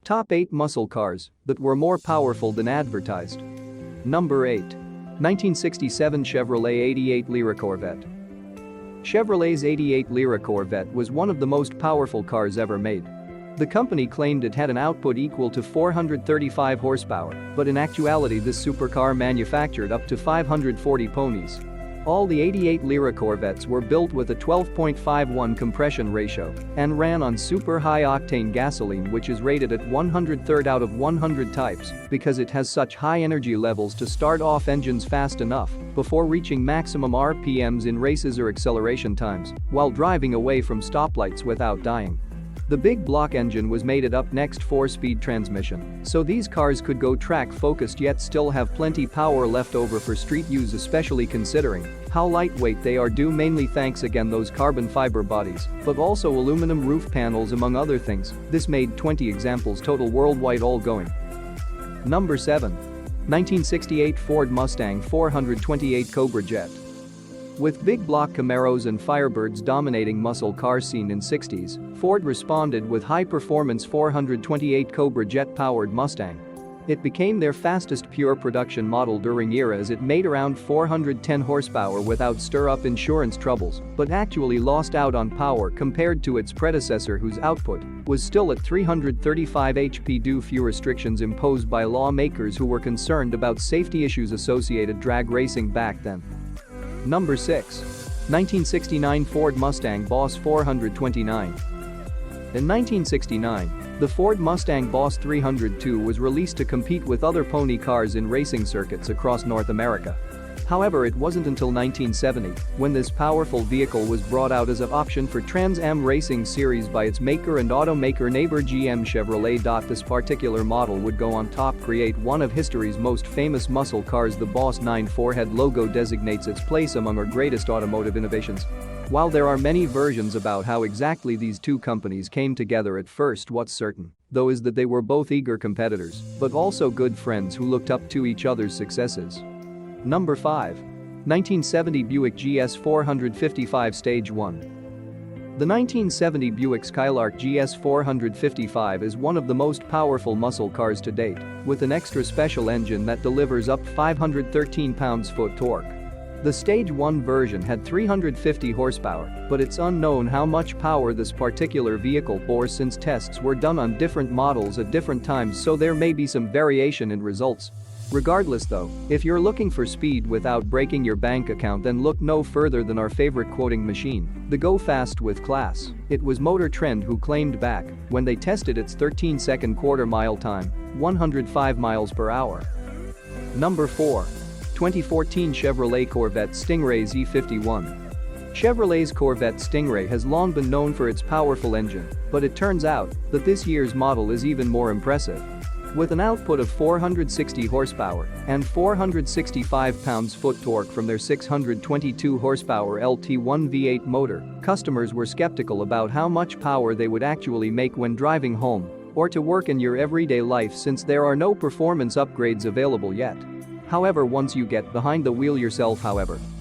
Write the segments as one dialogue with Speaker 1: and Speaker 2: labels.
Speaker 1: Top 8 muscle cars that were more powerful than advertised. Number 8. 1967 Chevrolet 88 Lira Corvette. Chevrolet's 88 Lira Corvette was one of the most powerful cars ever made. The company claimed it had an output equal to 435 horsepower, but in actuality this supercar manufactured up to 540 ponies. All the 88 Lira Corvettes were built with a 12.51 compression ratio and ran on super high-octane gasoline, which is rated at 103rd out of 100 types because it has such high energy levels to start off engines fast enough before reaching maximum RPMs in races or acceleration times while driving away from stoplights without dying. The big block engine was mated up next 4-speed transmission, so these cars could go track-focused yet still have plenty power left over for street use, especially considering how lightweight they are, due mainly thanks again those carbon fiber bodies, but also aluminum roof panels among other things. This made 20 examples total worldwide all going. Number 7. 1968 Ford Mustang 428 Cobra Jet. With big block Camaros and Firebirds dominating muscle car scene in 60s, Ford responded with high-performance 428 Cobra jet-powered Mustang. It became their fastest pure production model during era as it made around 410 horsepower without stir-up insurance troubles, but actually lost out on power compared to its predecessor, whose output was still at 335 HP due few restrictions imposed by lawmakers who were concerned about safety issues associated drag racing back then. Number 6. 1969 Ford Mustang Boss 429. In 1969, the Ford Mustang Boss 302 was released to compete with other pony cars in racing circuits across North America. However, it wasn't until 1970 when this powerful vehicle was brought out as an option for Trans Am Racing Series by its maker and automaker neighbor GM Chevrolet. This particular model would go on top create one of history's most famous muscle cars. The Boss 9 forehead logo designates its place among our greatest automotive innovations. While there are many versions about how exactly these two companies came together at first, what's certain, though, is that they were both eager competitors, but also good friends who looked up to each other's successes. Number 5. 1970 Buick GS 455 Stage 1. The 1970 Buick Skylark GS 455 is one of the most powerful muscle cars to date, with an extra special engine that delivers up 513 pounds-foot torque. The Stage 1 version had 350 horsepower, but it's unknown how much power this particular vehicle bore since tests were done on different models at different times, so there may be some variation in results. Regardless though, if you're looking for speed without breaking your bank account, then look no further than our favorite quoting machine, the Go Fast with Class. It was Motor Trend who claimed back when they tested its 13-second quarter-mile time, 105 miles per hour. Number 4. 2014 Chevrolet Corvette Stingray Z51. Chevrolet's Corvette Stingray has long been known for its powerful engine, but it turns out that this year's model is even more impressive. With an output of 460 horsepower and 465 pounds-foot torque from their 622 horsepower LT1 V8 motor, customers were skeptical about how much power they would actually make when driving home or to work in your everyday life, since there are no performance upgrades available yet. However, once you get behind the wheel yourself,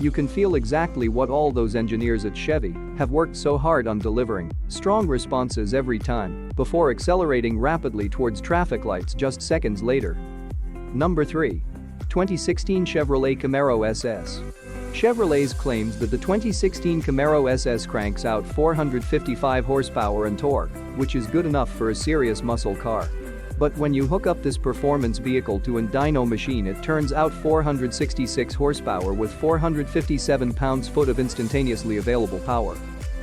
Speaker 1: you can feel exactly what all those engineers at Chevy have worked so hard on delivering: strong responses every time before accelerating rapidly towards traffic lights just seconds later. Number 3. 2016 Chevrolet Camaro SS. Chevrolet claims that the 2016 Camaro SS cranks out 455 horsepower and torque, which is good enough for a serious muscle car. But when you hook up this performance vehicle to a dyno machine, it turns out 466 horsepower with 457 pounds-foot of instantaneously available power.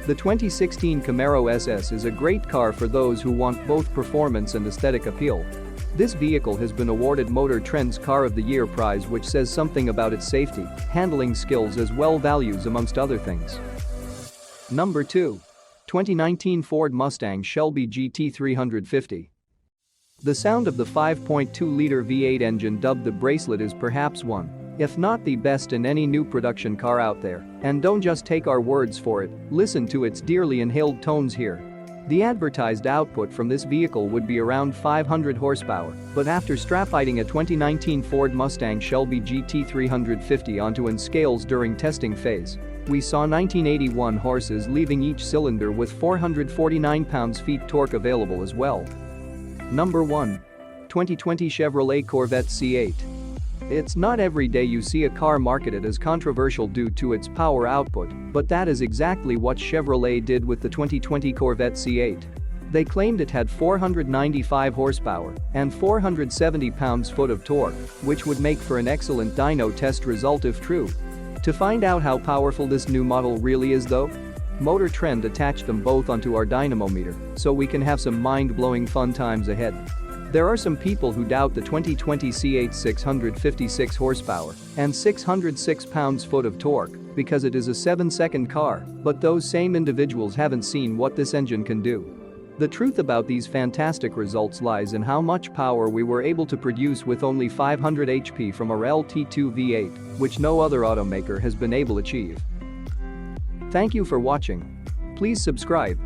Speaker 1: The 2016 Camaro SS is a great car for those who want both performance and aesthetic appeal. This vehicle has been awarded Motor Trend's Car of the Year prize, which says something about its safety, handling skills as well values amongst other things. Number 2. 2019 Mustang Shelby GT 350. The sound of the 5.2-liter V8 engine, dubbed the Bracelet, is perhaps one, if not the best in any new production car out there, and don't just take our words for it, listen to its dearly inhaled tones here. The advertised output from this vehicle would be around 500 horsepower, but after strap-hiding a 2019 Ford Mustang Shelby GT 350 onto an scales during testing phase, we saw 1981 horses, leaving each cylinder with 449 pounds-feet torque available as well. Number 1. 2020 Chevrolet Corvette C8. It's not every day you see a car marketed as controversial due to its power output, but that is exactly what Chevrolet did with the 2020 Corvette C8. They claimed it had 495 horsepower and 470 pounds-foot of torque, which would make for an excellent dyno test result if true. To find out how powerful this new model really is though, Motor Trend attached them both onto our dynamometer, so we can have some mind-blowing fun times ahead. There are some people who doubt the 2020 C8's 656 horsepower and 606 pounds-foot of torque because it is a 7-second car, but those same individuals haven't seen what this engine can do. The truth about these fantastic results lies in how much power we were able to produce with only 500 HP from our LT2 V8, which no other automaker has been able to achieve. Thank you for watching. Please subscribe